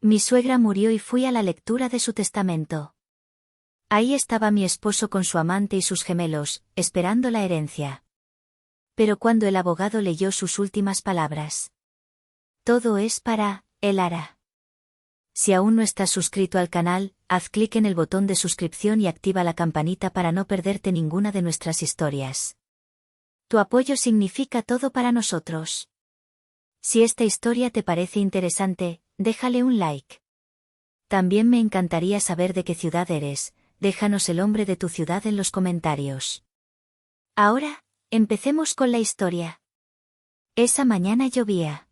Mi suegra murió y fui a la lectura de su testamento. Ahí estaba mi esposo con su amante y sus gemelos, esperando la herencia. Pero cuando el abogado leyó sus últimas palabras. Todo es para, él hará. Si aún no estás suscrito al canal, haz clic en el botón de suscripción y activa la campanita para no perderte ninguna de nuestras historias. Tu apoyo significa todo para nosotros. Si esta historia te parece interesante, déjale un like. También me encantaría saber de qué ciudad eres, déjanos el nombre de tu ciudad en los comentarios. Ahora, empecemos con la historia. Esa mañana llovía.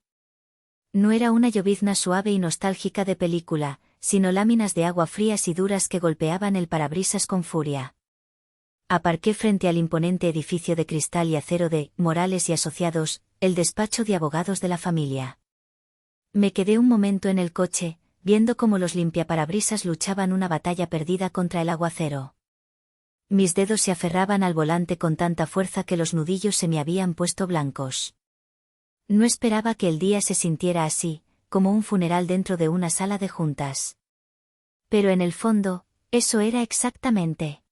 No era una llovizna suave y nostálgica de película, sino láminas de agua frías y duras que golpeaban el parabrisas con furia. Aparqué frente al imponente edificio de cristal y acero de Morales y Asociados, el despacho de abogados de la familia. Me quedé un momento en el coche, viendo cómo los limpiaparabrisas luchaban una batalla perdida contra el aguacero. Mis dedos se aferraban al volante con tanta fuerza que los nudillos se me habían puesto blancos. No esperaba que el día se sintiera así, como un funeral dentro de una sala de juntas. Pero en el fondo, eso era exactamente.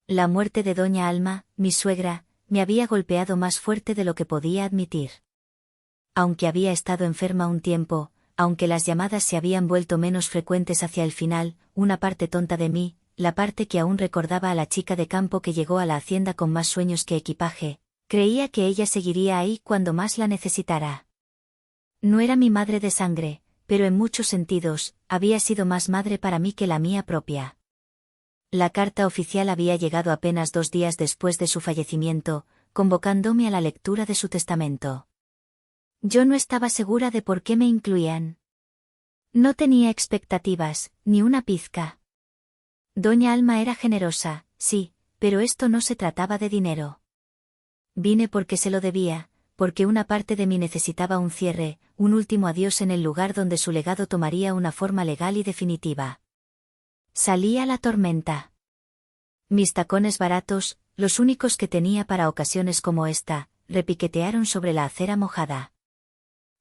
La muerte de doña Alma, mi suegra, me había golpeado más fuerte de lo que podía admitir. Aunque había estado enferma un tiempo, aunque las llamadas se habían vuelto menos frecuentes hacia el final, una parte tonta de mí, la parte que aún recordaba a la chica de campo que llegó a la hacienda con más sueños que equipaje, creía que ella seguiría ahí cuando más la necesitara. No era mi madre de sangre, pero en muchos sentidos, había sido más madre para mí que la mía propia. La carta oficial había llegado apenas 2 días después de su fallecimiento, convocándome a la lectura de su testamento. Yo no estaba segura de por qué me incluían. No tenía expectativas, ni una pizca. Doña Alma era generosa, sí, pero esto no se trataba de dinero. Vine porque se lo debía, porque una parte de mí necesitaba un cierre, un último adiós en el lugar donde su legado tomaría una forma legal y definitiva. Salí a la tormenta. Mis tacones baratos, los únicos que tenía para ocasiones como esta, repiquetearon sobre la acera mojada.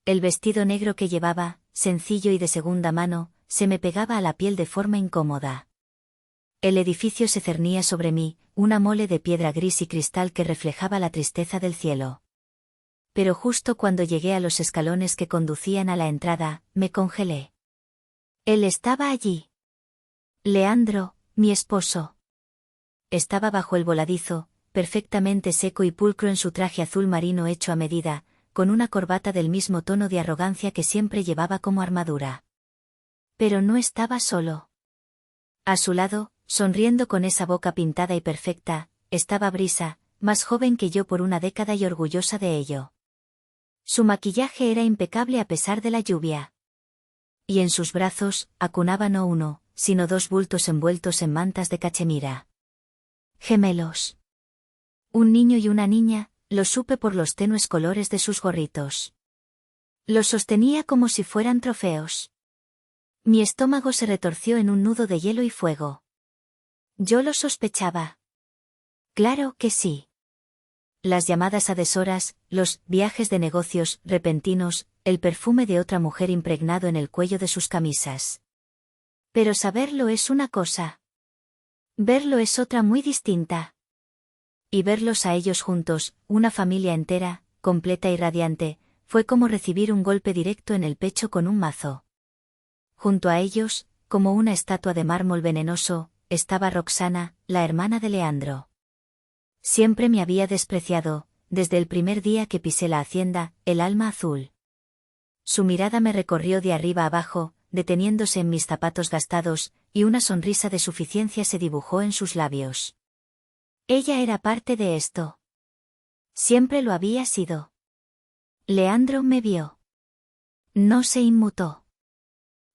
El vestido negro que llevaba, sencillo y de segunda mano, se me pegaba a la piel de forma incómoda. El edificio se cernía sobre mí, una mole de piedra gris y cristal que reflejaba la tristeza del cielo. Pero justo cuando llegué a los escalones que conducían a la entrada, me congelé. Él estaba allí. Leandro, mi esposo. Estaba bajo el voladizo, perfectamente seco y pulcro en su traje azul marino hecho a medida, con una corbata del mismo tono de arrogancia que siempre llevaba como armadura. Pero no estaba solo. A su lado, sonriendo con esa boca pintada y perfecta, estaba Brisa, más joven que yo por una década y orgullosa de ello. Su maquillaje era impecable a pesar de la lluvia. Y en sus brazos, acunaba no uno, sino 2 bultos envueltos en mantas de cachemira. Gemelos. Un niño y una niña, lo supe por los tenues colores de sus gorritos. Los sostenía como si fueran trofeos. Mi estómago se retorció en un nudo de hielo y fuego. Yo lo sospechaba. Claro que sí. Las llamadas a deshoras, los viajes de negocios repentinos, el perfume de otra mujer impregnado en el cuello de sus camisas. Pero saberlo es una cosa. Verlo es otra muy distinta. Y verlos a ellos juntos, una familia entera, completa y radiante, fue como recibir un golpe directo en el pecho con un mazo. Junto a ellos, como una estatua de mármol venenoso, estaba Roxana, la hermana de Leandro. Siempre me había despreciado, desde el primer día que pisé la hacienda, el alma azul. Su mirada me recorrió de arriba abajo, deteniéndose en mis zapatos gastados, y una sonrisa de suficiencia se dibujó en sus labios. Ella era parte de esto. Siempre lo había sido. Leandro me vio. No se inmutó.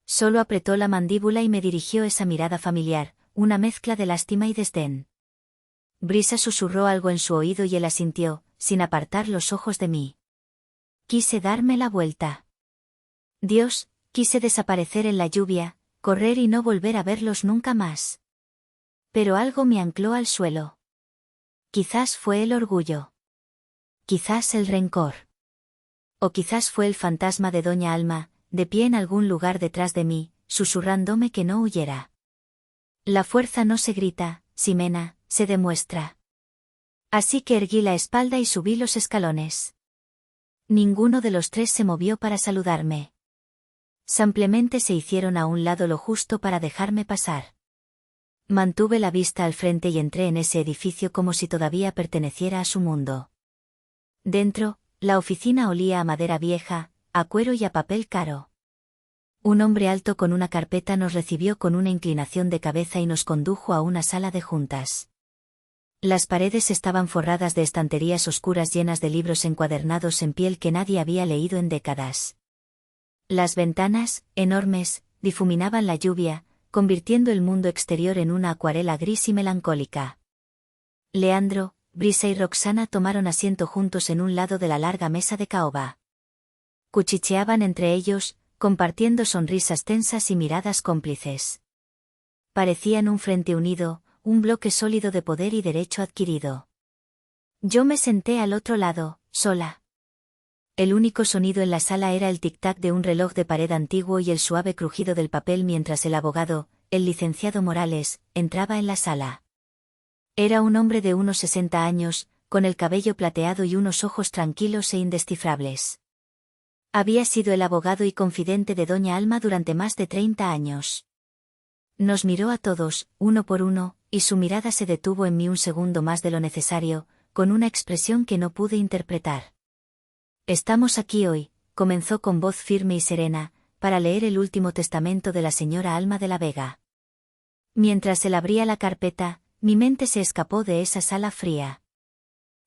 Solo apretó la mandíbula y me dirigió esa mirada familiar, una mezcla de lástima y desdén. Brisa susurró algo en su oído y él asintió, sin apartar los ojos de mí. Quise darme la vuelta. Dios, quise desaparecer en la lluvia, correr y no volver a verlos nunca más. Pero algo me ancló al suelo. Quizás fue el orgullo. Quizás el rencor. O quizás fue el fantasma de doña Alma, de pie en algún lugar detrás de mí, susurrándome que no huyera. La fuerza no se grita, Ximena, se demuestra. Así que erguí la espalda y subí los escalones. Ninguno de los tres se movió para saludarme. Simplemente se hicieron a un lado lo justo para dejarme pasar. Mantuve la vista al frente y entré en ese edificio como si todavía perteneciera a su mundo. Dentro, la oficina olía a madera vieja, a cuero y a papel caro. Un hombre alto con una carpeta nos recibió con una inclinación de cabeza y nos condujo a una sala de juntas. Las paredes estaban forradas de estanterías oscuras llenas de libros encuadernados en piel que nadie había leído en décadas. Las ventanas, enormes, difuminaban la lluvia, convirtiendo el mundo exterior en una acuarela gris y melancólica. Leandro, Brisa y Roxana tomaron asiento juntos en un lado de la larga mesa de caoba. Cuchicheaban entre ellos, compartiendo sonrisas tensas y miradas cómplices. Parecían un frente unido, un bloque sólido de poder y derecho adquirido. Yo me senté al otro lado, sola. El único sonido en la sala era el tic-tac de un reloj de pared antiguo y el suave crujido del papel mientras el abogado, el licenciado Morales, entraba en la sala. Era un hombre de unos 60 años, con el cabello plateado y unos ojos tranquilos e indescifrables. Había sido el abogado y confidente de doña Alma durante más de 30 años. Nos miró a todos, uno por uno, y su mirada se detuvo en mí un segundo más de lo necesario, con una expresión que no pude interpretar. Estamos aquí hoy, comenzó con voz firme y serena, para leer el último testamento de la señora Alma de la Vega. Mientras él abría la carpeta, mi mente se escapó de esa sala fría.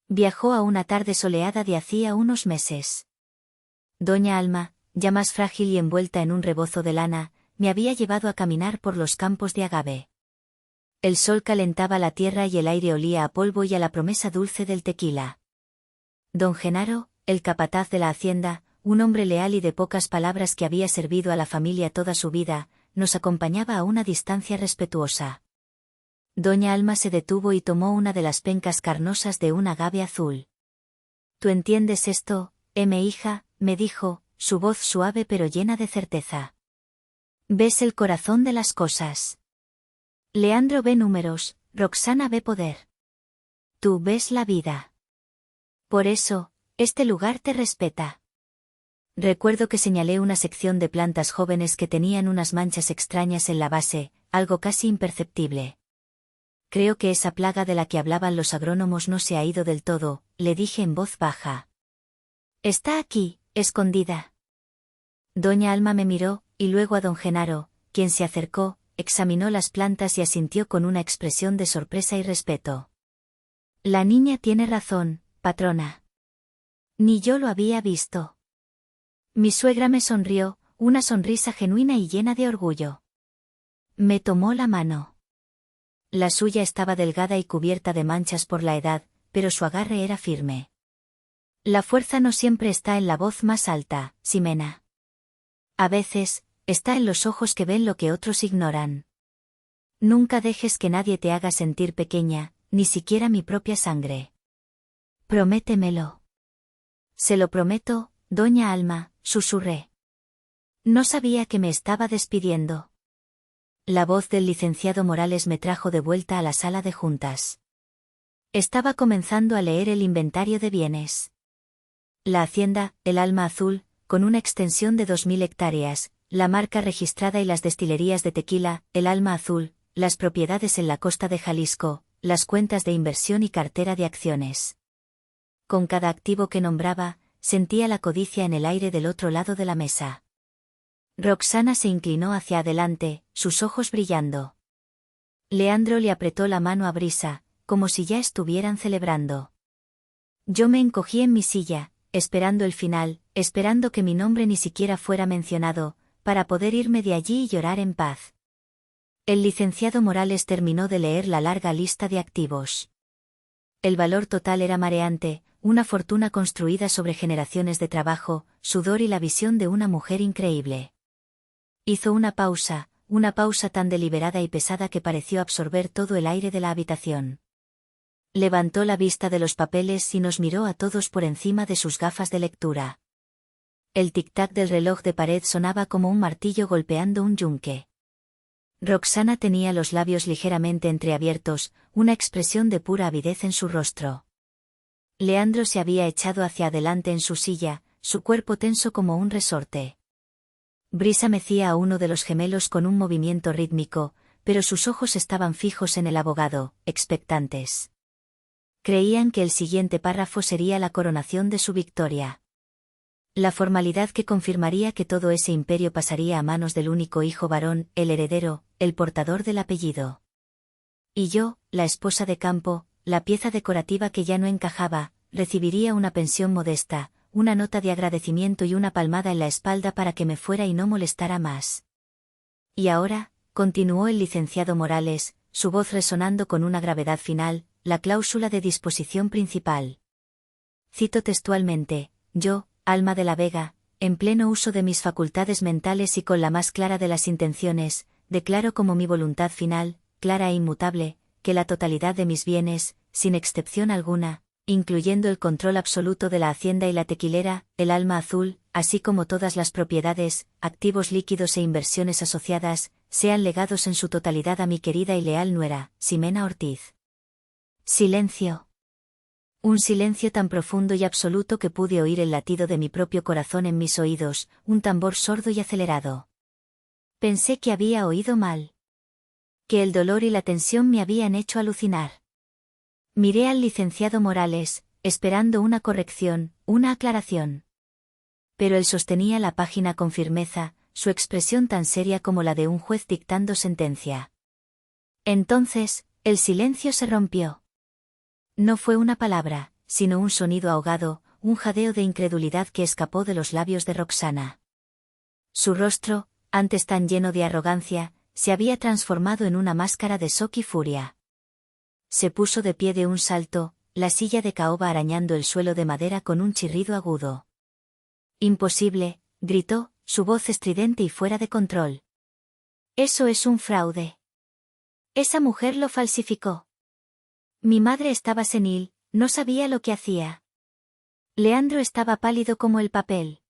Viajó a una tarde soleada de hacía unos meses. Doña Alma, ya más frágil y envuelta en un rebozo de lana, me había llevado a caminar por los campos de agave. El sol calentaba la tierra y el aire olía a polvo y a la promesa dulce del tequila. Don Genaro, el capataz de la hacienda, un hombre leal y de pocas palabras que había servido a la familia toda su vida, nos acompañaba a una distancia respetuosa. Doña Alma se detuvo y tomó una de las pencas carnosas de un agave azul. ¿Tú entiendes esto, hija?, me dijo, su voz suave pero llena de certeza. ¿Ves el corazón de las cosas? Leandro ve números, Roxana ve poder. Tú ves la vida. Por eso, este lugar te respeta. Recuerdo que señalé una sección de plantas jóvenes que tenían unas manchas extrañas en la base, algo casi imperceptible. Creo que esa plaga de la que hablaban los agrónomos no se ha ido del todo, le dije en voz baja. Está aquí, escondida. Doña Alma me miró, y luego a don Genaro, quien se acercó, examinó las plantas y asintió con una expresión de sorpresa y respeto. La niña tiene razón, patrona. Ni yo lo había visto. Mi suegra me sonrió, una sonrisa genuina y llena de orgullo. Me tomó la mano. La suya estaba delgada y cubierta de manchas por la edad, pero su agarre era firme. La fuerza no siempre está en la voz más alta, Ximena. A veces, está en los ojos que ven lo que otros ignoran. Nunca dejes que nadie te haga sentir pequeña, ni siquiera mi propia sangre. Prométemelo. Se lo prometo, doña Alma, susurré. No sabía que me estaba despidiendo. La voz del licenciado Morales me trajo de vuelta a la sala de juntas. Estaba comenzando a leer el inventario de bienes. La hacienda, el Alma Azul, con una extensión de 2000 hectáreas, la marca registrada y las destilerías de tequila, el Alma Azul, las propiedades en la costa de Jalisco, las cuentas de inversión y cartera de acciones. Con cada activo que nombraba, sentía la codicia en el aire del otro lado de la mesa. Roxana se inclinó hacia adelante, sus ojos brillando. Leandro le apretó la mano a Brisa, como si ya estuvieran celebrando. Yo me encogí en mi silla, esperando el final, esperando que mi nombre ni siquiera fuera mencionado, para poder irme de allí y llorar en paz. El licenciado Morales terminó de leer la larga lista de activos. El valor total era mareante, una fortuna construida sobre generaciones de trabajo, sudor y la visión de una mujer increíble. Hizo una pausa tan deliberada y pesada que pareció absorber todo el aire de la habitación. Levantó la vista de los papeles y nos miró a todos por encima de sus gafas de lectura. El tic-tac del reloj de pared sonaba como un martillo golpeando un yunque. Roxana tenía los labios ligeramente entreabiertos, una expresión de pura avidez en su rostro. Leandro se había echado hacia adelante en su silla, su cuerpo tenso como un resorte. Brisa mecía a uno de los gemelos con un movimiento rítmico, pero sus ojos estaban fijos en el abogado, expectantes. Creían que el siguiente párrafo sería la coronación de su victoria. La formalidad que confirmaría que todo ese imperio pasaría a manos del único hijo varón, el heredero, el portador del apellido. Y yo, la esposa de campo, la pieza decorativa que ya no encajaba, recibiría una pensión modesta, una nota de agradecimiento y una palmada en la espalda para que me fuera y no molestara más. Y ahora, continuó el licenciado Morales, su voz resonando con una gravedad final, la cláusula de disposición principal. Cito textualmente: yo, Alma de la Vega, en pleno uso de mis facultades mentales y con la más clara de las intenciones, declaro como mi voluntad final, clara e inmutable, que la totalidad de mis bienes, sin excepción alguna, incluyendo el control absoluto de la hacienda y la tequilera, el Alma Azul, así como todas las propiedades, activos líquidos e inversiones asociadas, sean legados en su totalidad a mi querida y leal nuera, Ximena Ortiz. Silencio. Un silencio tan profundo y absoluto que pude oír el latido de mi propio corazón en mis oídos, un tambor sordo y acelerado. Pensé que había oído mal. Que el dolor y la tensión me habían hecho alucinar. Miré al licenciado Morales, esperando una corrección, una aclaración. Pero él sostenía la página con firmeza, su expresión tan seria como la de un juez dictando sentencia. Entonces, el silencio se rompió. No fue una palabra, sino un sonido ahogado, un jadeo de incredulidad que escapó de los labios de Roxana. Su rostro, antes tan lleno de arrogancia, se había transformado en una máscara de shock y furia. Se puso de pie de un salto, la silla de caoba arañando el suelo de madera con un chirrido agudo. Imposible, gritó, su voz estridente y fuera de control. Eso es un fraude. Esa mujer lo falsificó. Mi madre estaba senil, no sabía lo que hacía. Leandro estaba pálido como el papel.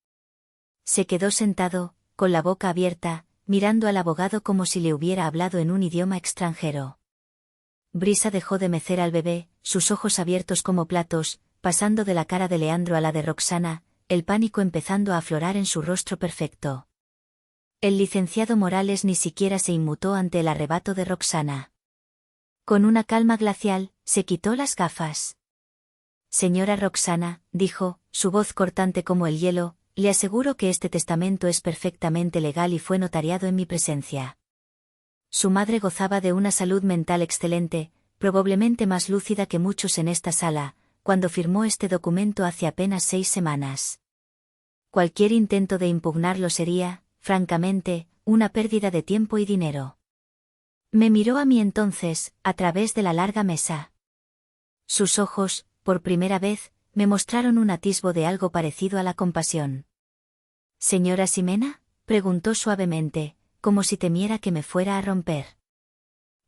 Se quedó sentado, con la boca abierta, mirando al abogado como si le hubiera hablado en un idioma extranjero. Brisa dejó de mecer al bebé, sus ojos abiertos como platos, pasando de la cara de Leandro a la de Roxana, el pánico empezando a aflorar en su rostro perfecto. El licenciado Morales ni siquiera se inmutó ante el arrebato de Roxana. Con una calma glacial, se quitó las gafas. Señora Roxana, dijo, su voz cortante como el hielo, le aseguro que este testamento es perfectamente legal y fue notariado en mi presencia. Su madre gozaba de una salud mental excelente, probablemente más lúcida que muchos en esta sala, cuando firmó este documento hace apenas 6 semanas. Cualquier intento de impugnarlo sería, francamente, una pérdida de tiempo y dinero. Me miró a mí entonces, a través de la larga mesa. Sus ojos, por primera vez, me mostraron un atisbo de algo parecido a la compasión. ¿Señora Ximena?, preguntó suavemente, como si temiera que me fuera a romper.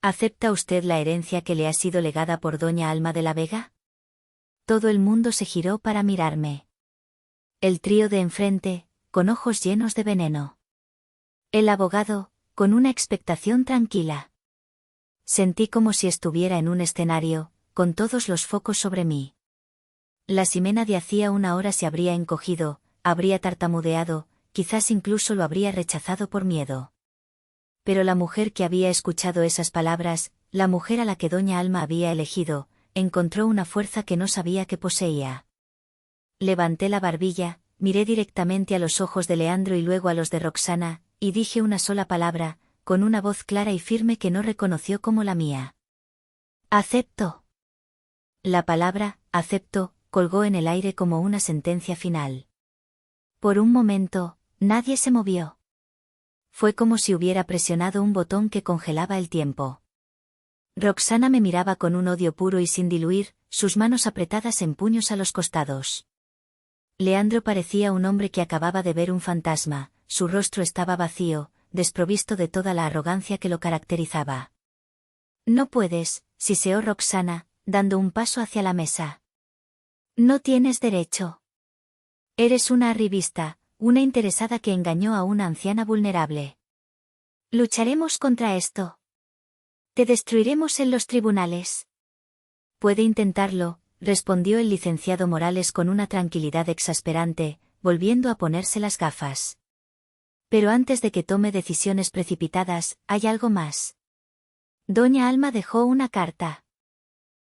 ¿Acepta usted la herencia que le ha sido legada por doña Alma de la Vega? Todo el mundo se giró para mirarme. El trío de enfrente, con ojos llenos de veneno. El abogado, con una expectación tranquila. Sentí como si estuviera en un escenario, con todos los focos sobre mí. La Ximena de hacía una hora se habría encogido, habría tartamudeado, quizás incluso lo habría rechazado por miedo. Pero la mujer que había escuchado esas palabras, la mujer a la que doña Alma había elegido, encontró una fuerza que no sabía que poseía. Levanté la barbilla, miré directamente a los ojos de Leandro y luego a los de Roxana, y dije una sola palabra, con una voz clara y firme que no reconoció como la mía. «Acepto». La palabra, acepto, colgó en el aire como una sentencia final. Por un momento, nadie se movió. Fue como si hubiera presionado un botón que congelaba el tiempo. Roxana me miraba con un odio puro y sin diluir, sus manos apretadas en puños a los costados. Leandro parecía un hombre que acababa de ver un fantasma, su rostro estaba vacío, desprovisto de toda la arrogancia que lo caracterizaba. «No puedes», siseó Roxana, dando un paso hacia la mesa. «No tienes derecho. Eres una arribista, una interesada que engañó a una anciana vulnerable. Lucharemos contra esto. Te destruiremos en los tribunales. Puede intentarlo, respondió el licenciado Morales con una tranquilidad exasperante, volviendo a ponerse las gafas. Pero antes de que tome decisiones precipitadas, hay algo más. Doña Alma dejó una carta.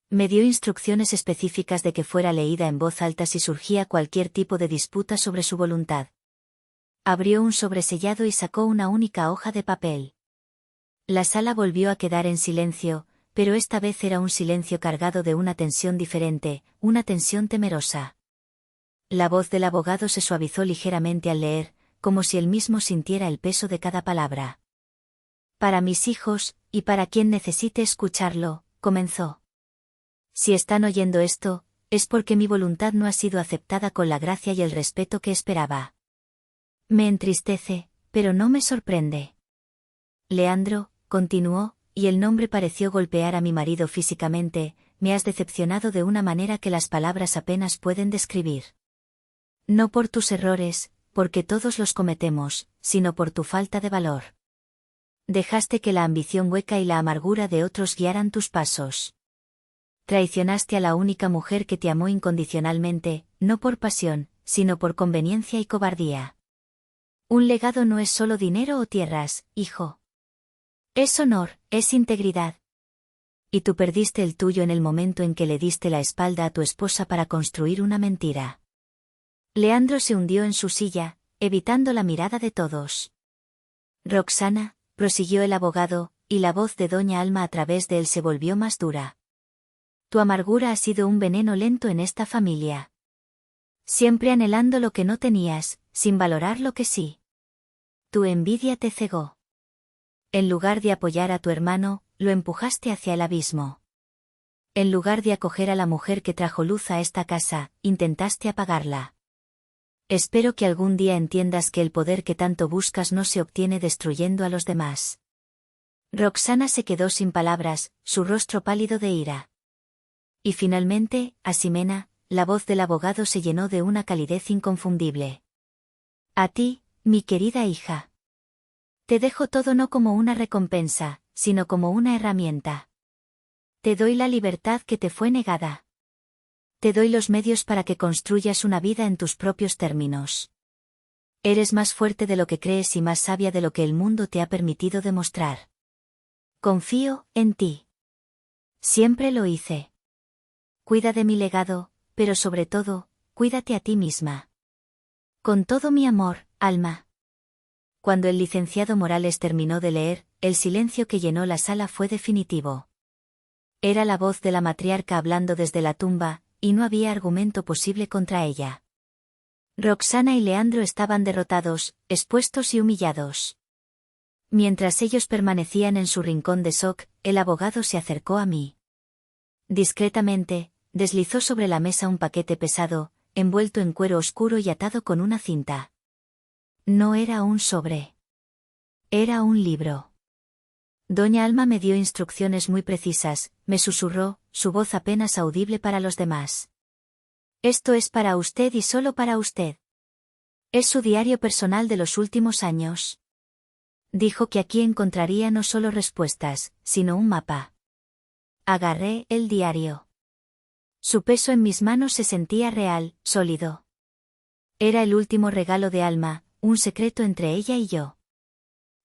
Me dio instrucciones específicas de que fuera leída en voz alta si surgía cualquier tipo de disputa sobre su voluntad. Abrió un sobresellado y sacó una única hoja de papel. La sala volvió a quedar en silencio, pero esta vez era un silencio cargado de una tensión diferente, una tensión temerosa. La voz del abogado se suavizó ligeramente al leer, como si él mismo sintiera el peso de cada palabra. Para mis hijos, y para quien necesite escucharlo, comenzó. Si están oyendo esto, es porque mi voluntad no ha sido aceptada con la gracia y el respeto que esperaba. Me entristece, pero no me sorprende. Leandro, continuó, y el nombre pareció golpear a mi marido físicamente, me has decepcionado de una manera que las palabras apenas pueden describir. No por tus errores, porque todos los cometemos, sino por tu falta de valor. Dejaste que la ambición hueca y la amargura de otros guiaran tus pasos. Traicionaste a la única mujer que te amó incondicionalmente, no por pasión, sino por conveniencia y cobardía. Un legado no es solo dinero o tierras, hijo. Es honor, es integridad. Y tú perdiste el tuyo en el momento en que le diste la espalda a tu esposa para construir una mentira. Leandro se hundió en su silla, evitando la mirada de todos. Roxana, prosiguió el abogado, y la voz de doña Alma a través de él se volvió más dura. Tu amargura ha sido un veneno lento en esta familia. Siempre anhelando lo que no tenías, sin valorar lo que sí. Tu envidia te cegó. En lugar de apoyar a tu hermano, lo empujaste hacia el abismo. En lugar de acoger a la mujer que trajo luz a esta casa, intentaste apagarla. Espero que algún día entiendas que el poder que tanto buscas no se obtiene destruyendo a los demás. Roxana se quedó sin palabras, su rostro pálido de ira. Y finalmente, a Ximena, la voz del abogado se llenó de una calidez inconfundible. A ti, mi querida hija. Te dejo todo no como una recompensa, sino como una herramienta. Te doy la libertad que te fue negada. Te doy los medios para que construyas una vida en tus propios términos. Eres más fuerte de lo que crees y más sabia de lo que el mundo te ha permitido demostrar. Confío en ti. Siempre lo hice. Cuida de mi legado, pero sobre todo, cuídate a ti misma. Con todo mi amor, Alma. Cuando el licenciado Morales terminó de leer, el silencio que llenó la sala fue definitivo. Era la voz de la matriarca hablando desde la tumba, y no había argumento posible contra ella. Roxana y Leandro estaban derrotados, expuestos y humillados. Mientras ellos permanecían en su rincón de shock, el abogado se acercó a mí. Discretamente, deslizó sobre la mesa un paquete pesado, envuelto en cuero oscuro y atado con una cinta. No era un sobre. Era un libro. Doña Alma me dio instrucciones muy precisas, me susurró, su voz apenas audible para los demás. Esto es para usted y solo para usted. Es su diario personal de los últimos años. Dijo que aquí encontraría no solo respuestas, sino un mapa. Agarré el diario. Su peso en mis manos se sentía real, sólido. Era el último regalo de Alma, un secreto entre ella y yo.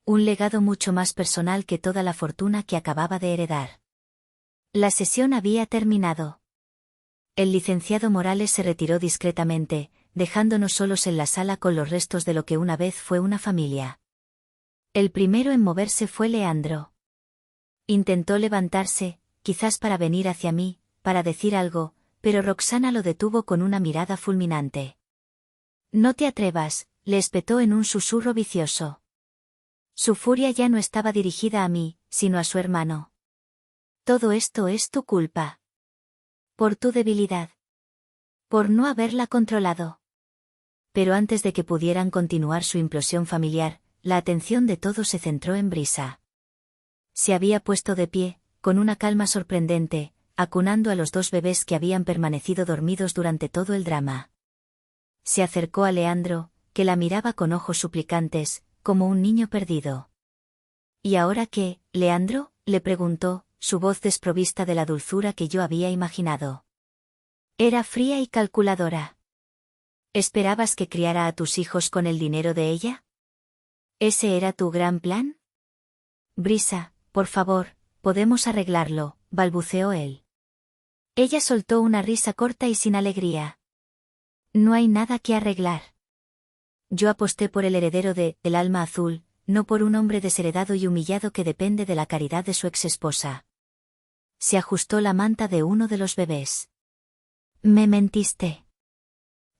Un legado mucho más personal que toda la fortuna que acababa de heredar. La sesión había terminado. El licenciado Morales se retiró discretamente, dejándonos solos en la sala con los restos de lo que una vez fue una familia. El primero en moverse fue Leandro. Intentó levantarse, quizás para venir hacia mí, para decir algo, pero Roxana lo detuvo con una mirada fulminante. No te atrevas, le espetó en un susurro vicioso. Su furia ya no estaba dirigida a mí, sino a su hermano. Todo esto es tu culpa. Por tu debilidad. Por no haberla controlado. Pero antes de que pudieran continuar su implosión familiar, la atención de todos se centró en Brisa. Se había puesto de pie, con una calma sorprendente, acunando a los dos bebés que habían permanecido dormidos durante todo el drama. Se acercó a Leandro, que la miraba con ojos suplicantes, como un niño perdido. ¿Y ahora qué, Leandro?, le preguntó, su voz desprovista de la dulzura que yo había imaginado. Era fría y calculadora. ¿Esperabas que criara a tus hijos con el dinero de ella? ¿Ese era tu gran plan? Brisa, por favor, podemos arreglarlo, balbuceó él. Ella soltó una risa corta y sin alegría. No hay nada que arreglar. Yo aposté por el heredero de El alma azul, no por un hombre desheredado y humillado que depende de la caridad de su exesposa. Se ajustó la manta de uno de los bebés. Me mentiste.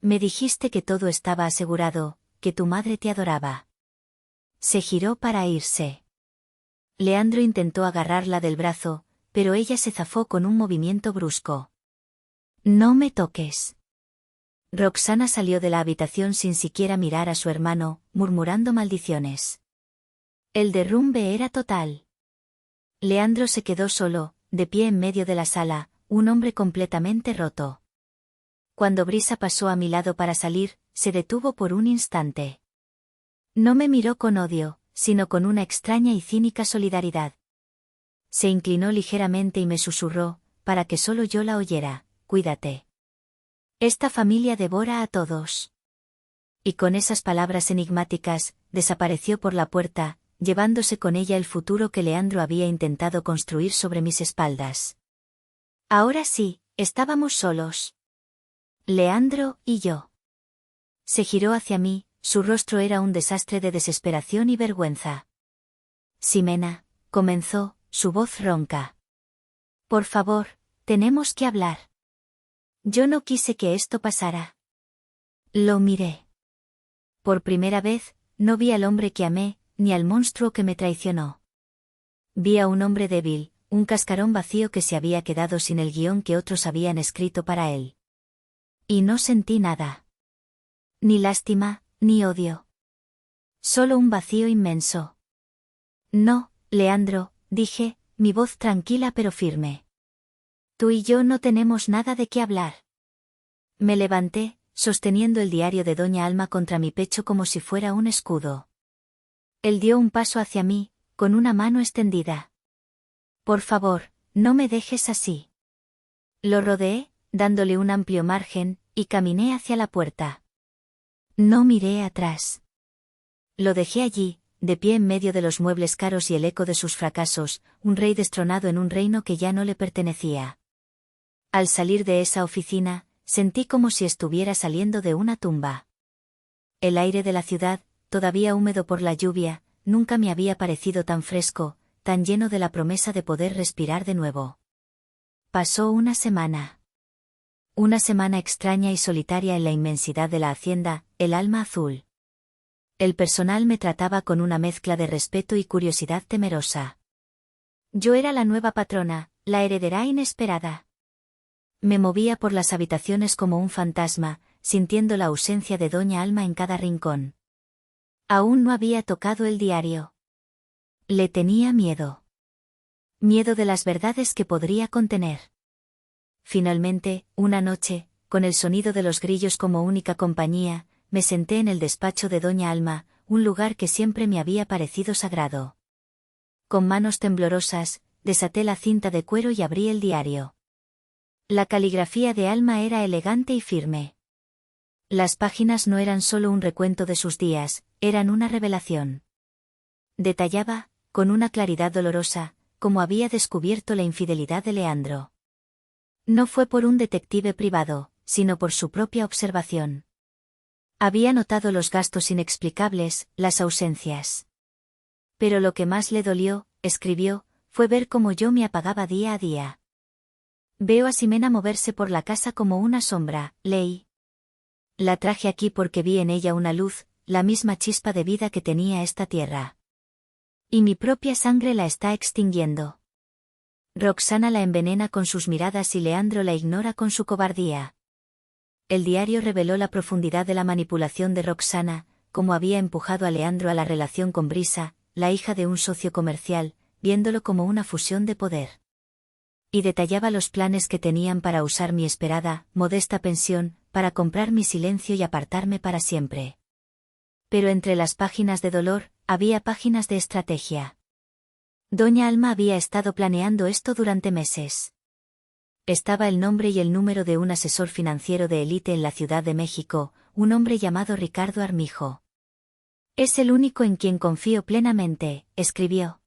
Me dijiste que todo estaba asegurado, que tu madre te adoraba. Se giró para irse. Leandro intentó agarrarla del brazo, pero ella se zafó con un movimiento brusco. No me toques. Roxana salió de la habitación sin siquiera mirar a su hermano, murmurando maldiciones. El derrumbe era total. Leandro se quedó solo, de pie en medio de la sala, un hombre completamente roto. Cuando Brisa pasó a mi lado para salir, se detuvo por un instante. No me miró con odio, sino con una extraña y cínica solidaridad. Se inclinó ligeramente y me susurró, para que solo yo la oyera: cuídate. Esta familia devora a todos. Y con esas palabras enigmáticas, desapareció por la puerta, llevándose con ella el futuro que Leandro había intentado construir sobre mis espaldas. Ahora sí, estábamos solos. Leandro y yo. Se giró hacia mí, su rostro era un desastre de desesperación y vergüenza. Ximena, comenzó, su voz ronca. Por favor, tenemos que hablar. Yo no quise que esto pasara. Lo miré. Por primera vez, no vi al hombre que amé, ni al monstruo que me traicionó. Vi a un hombre débil, un cascarón vacío que se había quedado sin el guión que otros habían escrito para él. Y no sentí nada. Ni lástima, ni odio. Solo un vacío inmenso. No, Leandro, dije, mi voz tranquila pero firme. Tú y yo no tenemos nada de qué hablar. Me levanté, sosteniendo el diario de Doña Alma contra mi pecho como si fuera un escudo. Él dio un paso hacia mí, con una mano extendida. Por favor, no me dejes así. Lo rodeé, dándole un amplio margen, y caminé hacia la puerta. No miré atrás. Lo dejé allí, de pie en medio de los muebles caros y el eco de sus fracasos, un rey destronado en un reino que ya no le pertenecía. Al salir de esa oficina, sentí como si estuviera saliendo de una tumba. El aire de la ciudad, todavía húmedo por la lluvia, nunca me había parecido tan fresco, tan lleno de la promesa de poder respirar de nuevo. Pasó una semana. Una semana extraña y solitaria en la inmensidad de la hacienda, El alma azul. El personal me trataba con una mezcla de respeto y curiosidad temerosa. Yo era la nueva patrona, la heredera inesperada. Me movía por las habitaciones como un fantasma, sintiendo la ausencia de Doña Alma en cada rincón. Aún no había tocado el diario. Le tenía miedo. Miedo de las verdades que podría contener. Finalmente, una noche, con el sonido de los grillos como única compañía, me senté en el despacho de Doña Alma, un lugar que siempre me había parecido sagrado. Con manos temblorosas, desaté la cinta de cuero y abrí el diario. La caligrafía de Alma era elegante y firme. Las páginas no eran solo un recuento de sus días, eran una revelación. Detallaba, con una claridad dolorosa, cómo había descubierto la infidelidad de Leandro. No fue por un detective privado, sino por su propia observación. Había notado los gastos inexplicables, las ausencias. Pero lo que más le dolió, escribió, fue ver cómo yo me apagaba día a día. Veo a Ximena moverse por la casa como una sombra, leí. La traje aquí porque vi en ella una luz, la misma chispa de vida que tenía esta tierra. Y mi propia sangre la está extinguiendo. Roxana la envenena con sus miradas y Leandro la ignora con su cobardía. El diario reveló la profundidad de la manipulación de Roxana, cómo había empujado a Leandro a la relación con Brisa, la hija de un socio comercial, viéndolo como una fusión de poder. Y detallaba los planes que tenían para usar mi esperada, modesta pensión, para comprar mi silencio y apartarme para siempre. Pero entre las páginas de dolor, había páginas de estrategia. Doña Alma había estado planeando esto durante meses. Estaba el nombre y el número de un asesor financiero de élite en la Ciudad de México, un hombre llamado Ricardo Armijo. Es el único en quien confío plenamente, escribió.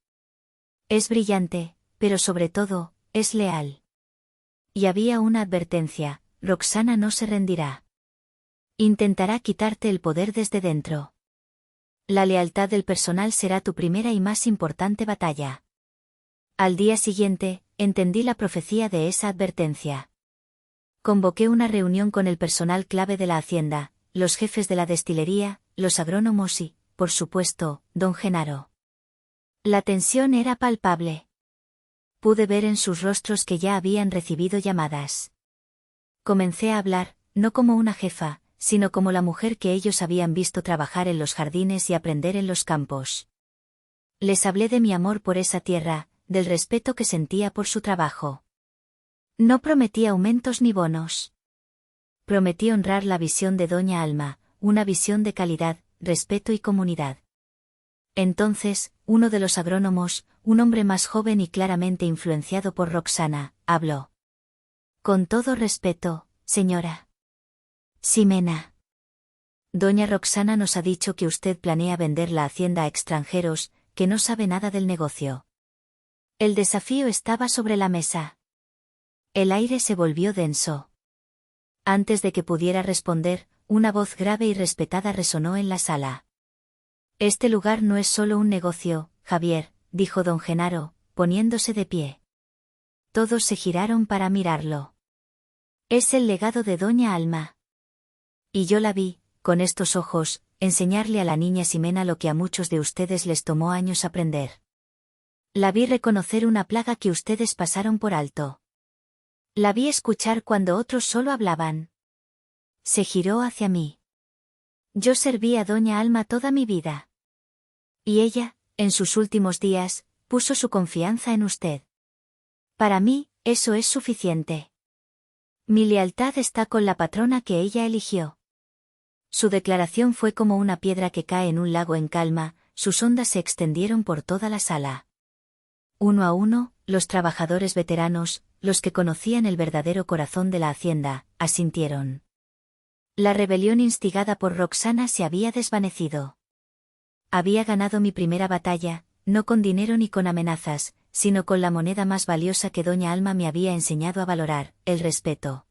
Es brillante, pero sobre todo, es leal. Y había una advertencia: Roxana no se rendirá. Intentará quitarte el poder desde dentro. La lealtad del personal será tu primera y más importante batalla. Al día siguiente, entendí la profecía de esa advertencia. Convoqué una reunión con el personal clave de la hacienda, los jefes de la destilería, los agrónomos y, por supuesto, don Genaro. La tensión era palpable. Pude ver en sus rostros que ya habían recibido llamadas. Comencé a hablar, no como una jefa, sino como la mujer que ellos habían visto trabajar en los jardines y aprender en los campos. Les hablé de mi amor por esa tierra, del respeto que sentía por su trabajo. No prometí aumentos ni bonos. Prometí honrar la visión de Doña Alma, una visión de calidad, respeto y comunidad. Entonces, uno de los agrónomos, un hombre más joven y claramente influenciado por Roxana, habló. Con todo respeto, señora Ximena. Doña Roxana nos ha dicho que usted planea vender la hacienda a extranjeros, que no sabe nada del negocio. El desafío estaba sobre la mesa. El aire se volvió denso. Antes de que pudiera responder, una voz grave y respetada resonó en la sala. Este lugar no es solo un negocio, Javier, dijo don Genaro, poniéndose de pie. Todos se giraron para mirarlo. Es el legado de Doña Alma. Y yo la vi, con estos ojos, enseñarle a la niña Ximena lo que a muchos de ustedes les tomó años aprender. La vi reconocer una plaga que ustedes pasaron por alto. La vi escuchar cuando otros solo hablaban. Se giró hacia mí. Yo serví a Doña Alma toda mi vida. Y ella, en sus últimos días, puso su confianza en usted. Para mí, eso es suficiente. Mi lealtad está con la patrona que ella eligió. Su declaración fue como una piedra que cae en un lago en calma, sus ondas se extendieron por toda la sala. Uno a uno, los trabajadores veteranos, los que conocían el verdadero corazón de la hacienda, asintieron. La rebelión instigada por Roxana se había desvanecido. Había ganado mi primera batalla, no con dinero ni con amenazas, sino con la moneda más valiosa que Doña Alma me había enseñado a valorar, el respeto.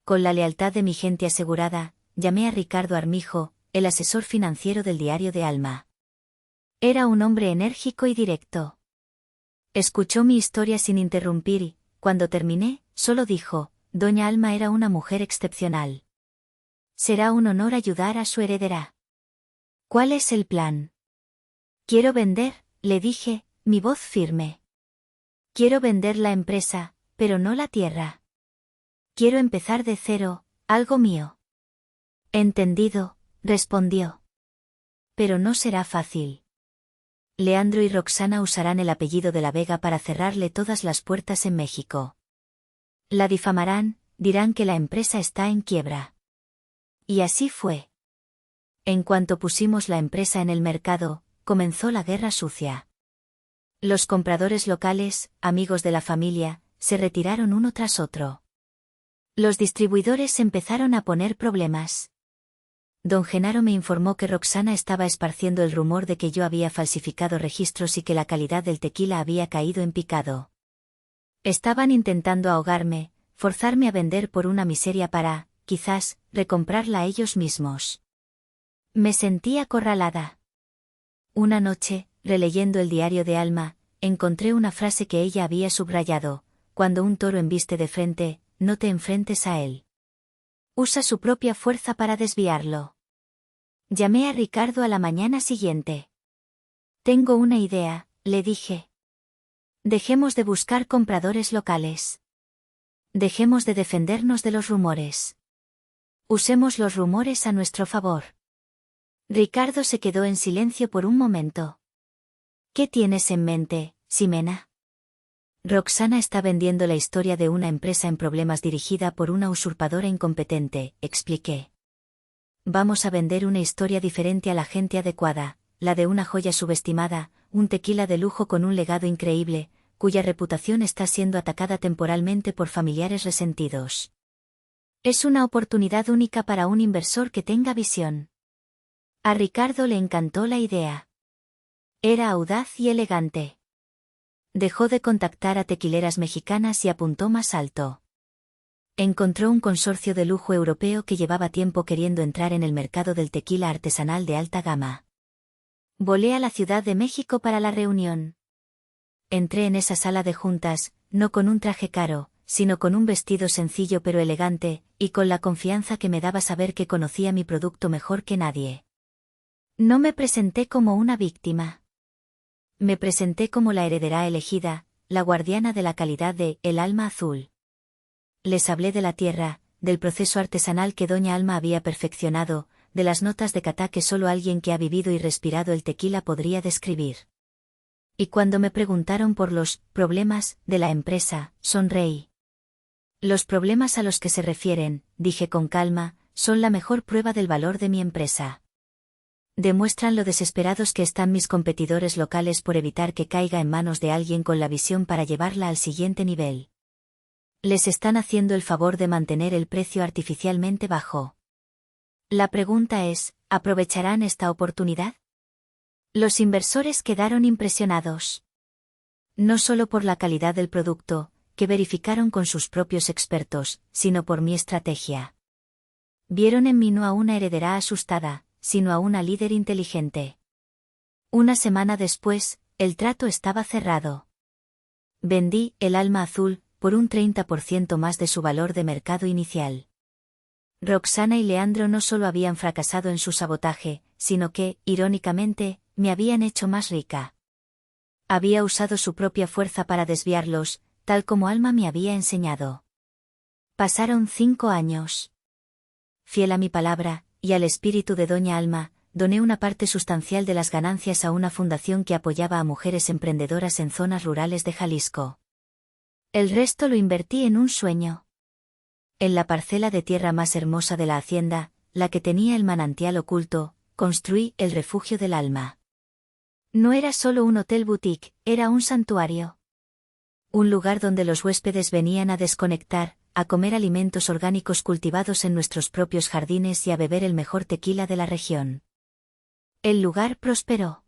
Con la lealtad de mi gente asegurada, llamé a Ricardo Armijo, el asesor financiero del Diario de Alma. Era un hombre enérgico y directo. Escuchó mi historia sin interrumpir y, cuando terminé, solo dijo: Doña Alma era una mujer excepcional. Será un honor ayudar a su heredera. ¿Cuál es el plan? Quiero vender, le dije, mi voz firme. Quiero vender la empresa, pero no la tierra. Quiero empezar de cero, algo mío. Entendido, respondió. Pero no será fácil. Leandro y Roxana usarán el apellido de la Vega para cerrarle todas las puertas en México. La difamarán, dirán que la empresa está en quiebra. Y así fue. En cuanto pusimos la empresa en el mercado, comenzó la guerra sucia. Los compradores locales, amigos de la familia, se retiraron uno tras otro. Los distribuidores empezaron a poner problemas. Don Genaro me informó que Roxana estaba esparciendo el rumor de que yo había falsificado registros y que la calidad del tequila había caído en picado. Estaban intentando ahogarme, forzarme a vender por una miseria para, quizás, recomprarla a ellos mismos. Me sentí acorralada. Una noche, releyendo el Diario de Alma, encontré una frase que ella había subrayado: cuando un toro embiste de frente, no te enfrentes a él. Usa su propia fuerza para desviarlo. Llamé a Ricardo a la mañana siguiente. Tengo una idea, le dije. Dejemos de buscar compradores locales. Dejemos de defendernos de los rumores. Usemos los rumores a nuestro favor. Ricardo se quedó en silencio por un momento. ¿Qué tienes en mente, Ximena? Roxana está vendiendo la historia de una empresa en problemas dirigida por una usurpadora incompetente, expliqué. Vamos a vender una historia diferente a la gente adecuada, la de una joya subestimada, un tequila de lujo con un legado increíble, cuya reputación está siendo atacada temporalmente por familiares resentidos. Es una oportunidad única para un inversor que tenga visión. A Ricardo le encantó la idea. Era audaz y elegante. Dejó de contactar a tequileras mexicanas y apuntó más alto. Encontró un consorcio de lujo europeo que llevaba tiempo queriendo entrar en el mercado del tequila artesanal de alta gama. Volé a la Ciudad de México para la reunión. Entré en esa sala de juntas, no con un traje caro, sino con un vestido sencillo pero elegante, y con la confianza que me daba saber que conocía mi producto mejor que nadie. No me presenté como una víctima. Me presenté como la heredera elegida, la guardiana de la calidad de El Alma Azul. Les hablé de la tierra, del proceso artesanal que Doña Alma había perfeccionado, de las notas de catá que solo alguien que ha vivido y respirado el tequila podría describir. Y cuando me preguntaron por los problemas de la empresa, sonreí. Los problemas a los que se refieren, dije con calma, son la mejor prueba del valor de mi empresa. Demuestran lo desesperados que están mis competidores locales por evitar que caiga en manos de alguien con la visión para llevarla al siguiente nivel. Les están haciendo el favor de mantener el precio artificialmente bajo. La pregunta es, ¿aprovecharán esta oportunidad? Los inversores quedaron impresionados. No solo por la calidad del producto, que verificaron con sus propios expertos, sino por mi estrategia. Vieron en mí no a una heredera asustada, sino a una líder inteligente. Una semana después, el trato estaba cerrado. Vendí El Alma Azul por un 30% más de su valor de mercado inicial. Roxana y Leandro no solo habían fracasado en su sabotaje, sino que, irónicamente, me habían hecho más rica. Había usado su propia fuerza para desviarlos, tal como Alma me había enseñado. Pasaron 5 años. Fiel a mi palabra, y al espíritu de Doña Alma, doné una parte sustancial de las ganancias a una fundación que apoyaba a mujeres emprendedoras en zonas rurales de Jalisco. El resto lo invertí en un sueño. En la parcela de tierra más hermosa de la hacienda, la que tenía el manantial oculto, construí el Refugio del Alma. No era solo un hotel boutique, era un santuario. Un lugar donde los huéspedes venían a desconectar, a comer alimentos orgánicos cultivados en nuestros propios jardines y a beber el mejor tequila de la región. El lugar prosperó.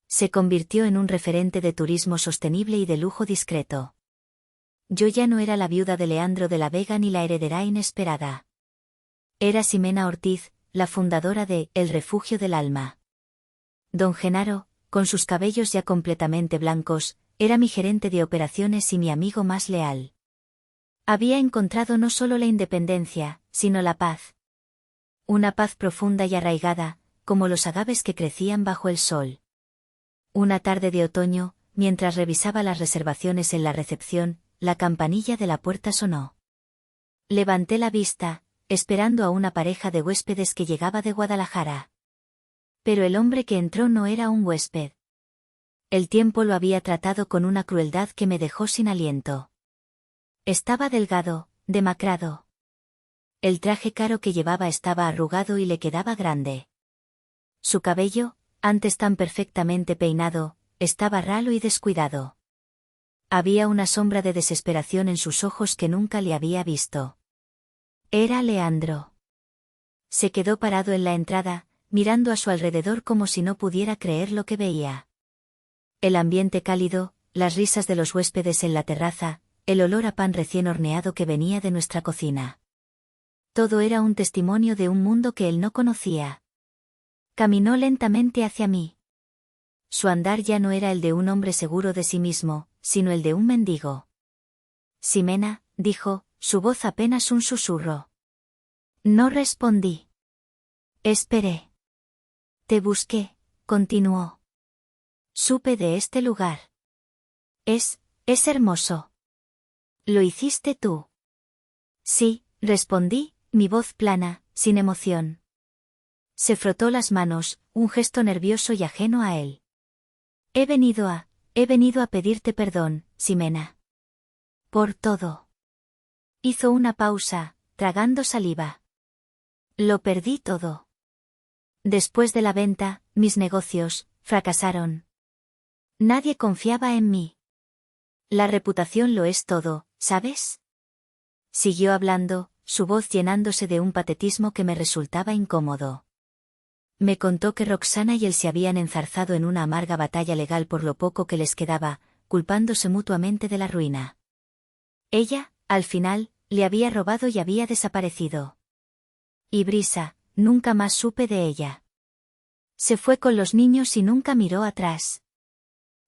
Se convirtió en un referente de turismo sostenible y de lujo discreto. Yo ya no era la viuda de Leandro de la Vega ni la heredera inesperada. Era Ximena Ortiz, la fundadora de El Refugio del Alma. Don Genaro, con sus cabellos ya completamente blancos, era mi gerente de operaciones y mi amigo más leal. Había encontrado no solo la independencia, sino la paz. Una paz profunda y arraigada, como los agaves que crecían bajo el sol. Una tarde de otoño, mientras revisaba las reservaciones en la recepción, la campanilla de la puerta sonó. Levanté la vista, esperando a una pareja de huéspedes que llegaba de Guadalajara. Pero el hombre que entró no era un huésped. El tiempo lo había tratado con una crueldad que me dejó sin aliento. Estaba delgado, demacrado. El traje caro que llevaba estaba arrugado y le quedaba grande. Su cabello, antes tan perfectamente peinado, estaba ralo y descuidado. Había una sombra de desesperación en sus ojos que nunca le había visto. Era Leandro. Se quedó parado en la entrada, mirando a su alrededor como si no pudiera creer lo que veía. El ambiente cálido, las risas de los huéspedes en la terraza, el olor a pan recién horneado que venía de nuestra cocina. Todo era un testimonio de un mundo que él no conocía. Caminó lentamente hacia mí. Su andar ya no era el de un hombre seguro de sí mismo, sino el de un mendigo. Ximena, dijo, su voz apenas un susurro. No respondí. Esperé. Te busqué, continuó. Supe de este lugar. Es hermoso. ¿Lo hiciste tú? Sí, respondí, mi voz plana, sin emoción. Se frotó las manos, un gesto nervioso y ajeno a él. He venido a pedirte perdón, Ximena. Por todo. Hizo una pausa, tragando saliva. Lo perdí todo. Después de la venta, mis negocios fracasaron. Nadie confiaba en mí. La reputación lo es todo, ¿sabes? Siguió hablando, su voz llenándose de un patetismo que me resultaba incómodo. Me contó que Roxana y él se habían enzarzado en una amarga batalla legal por lo poco que les quedaba, culpándose mutuamente de la ruina. Ella, al final, le había robado y había desaparecido. Y Brisa, nunca más supe de ella. Se fue con los niños y nunca miró atrás.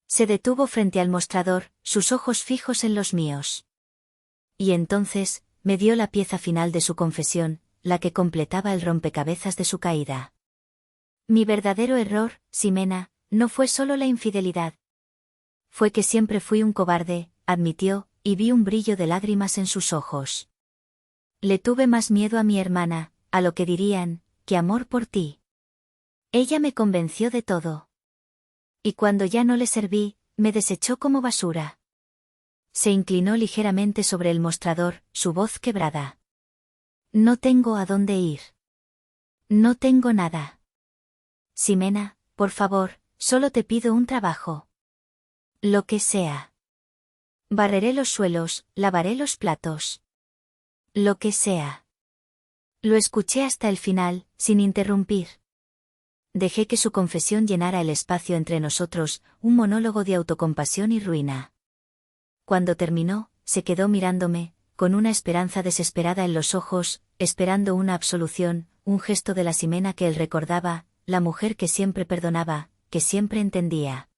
Se detuvo frente al mostrador, sus ojos fijos en los míos. Y entonces, me dio la pieza final de su confesión, la que completaba el rompecabezas de su caída. Mi verdadero error, Ximena, no fue solo la infidelidad. Fue que siempre fui un cobarde, admitió, y vi un brillo de lágrimas en sus ojos. Le tuve más miedo a mi hermana, a lo que dirían, que amor por ti. Ella me convenció de todo. Y cuando ya no le serví, me desechó como basura. Se inclinó ligeramente sobre el mostrador, su voz quebrada. No tengo a dónde ir. No tengo nada. Ximena, por favor, solo te pido un trabajo. Lo que sea. Barreré los suelos, lavaré los platos. Lo que sea. Lo escuché hasta el final, sin interrumpir. Dejé que su confesión llenara el espacio entre nosotros, un monólogo de autocompasión y ruina. Cuando terminó, se quedó mirándome, con una esperanza desesperada en los ojos, esperando una absolución, un gesto de la Ximena que él recordaba, la mujer que siempre perdonaba, que siempre entendía.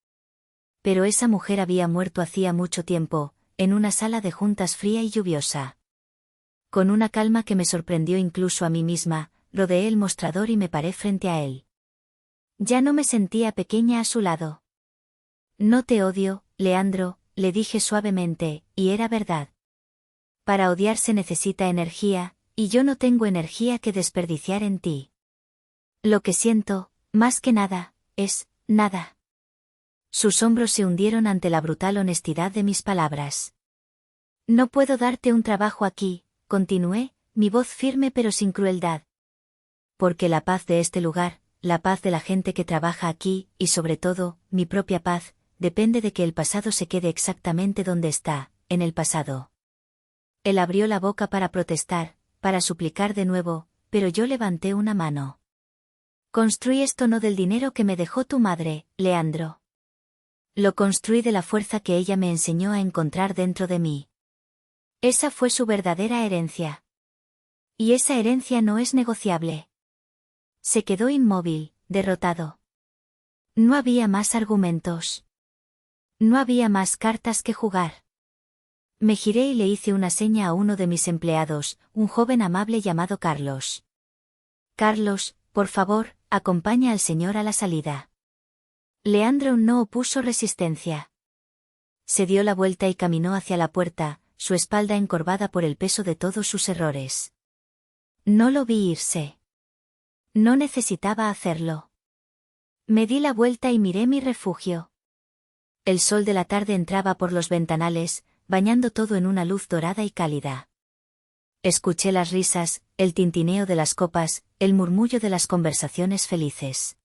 Pero esa mujer había muerto hacía mucho tiempo, en una sala de juntas fría y lluviosa. Con una calma que me sorprendió incluso a mí misma, rodeé el mostrador y me paré frente a él. Ya no me sentía pequeña a su lado. No te odio, Leandro, le dije suavemente, y era verdad. Para odiar se necesita energía, y yo no tengo energía que desperdiciar en ti. Lo que siento, más que nada, es nada. Sus hombros se hundieron ante la brutal honestidad de mis palabras. No puedo darte un trabajo aquí, continué, mi voz firme pero sin crueldad. Porque la paz de este lugar, la paz de la gente que trabaja aquí, y sobre todo, mi propia paz, depende de que el pasado se quede exactamente donde está, en el pasado. Él abrió la boca para protestar, para suplicar de nuevo, pero yo levanté una mano. Construí esto no del dinero que me dejó tu madre, Leandro. Lo construí de la fuerza que ella me enseñó a encontrar dentro de mí. Esa fue su verdadera herencia. Y esa herencia no es negociable. Se quedó inmóvil, derrotado. No había más argumentos. No había más cartas que jugar. Me giré y le hice una seña a uno de mis empleados, un joven amable llamado Carlos. Carlos, por favor, acompaña al señor a la salida. Leandro no opuso resistencia. Se dio la vuelta y caminó hacia la puerta, su espalda encorvada por el peso de todos sus errores. No lo vi irse. No necesitaba hacerlo. Me di la vuelta y miré mi refugio. El sol de la tarde entraba por los ventanales, bañando todo en una luz dorada y cálida. Escuché las risas, el tintineo de las copas, el murmullo de las conversaciones felices.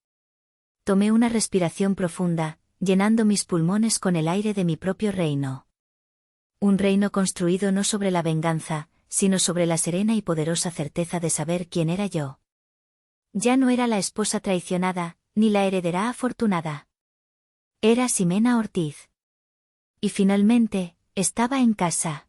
Tomé una respiración profunda, llenando mis pulmones con el aire de mi propio reino. Un reino construido no sobre la venganza, sino sobre la serena y poderosa certeza de saber quién era yo. Ya no era la esposa traicionada, ni la heredera afortunada. Era Ximena Ortiz. Y finalmente, estaba en casa.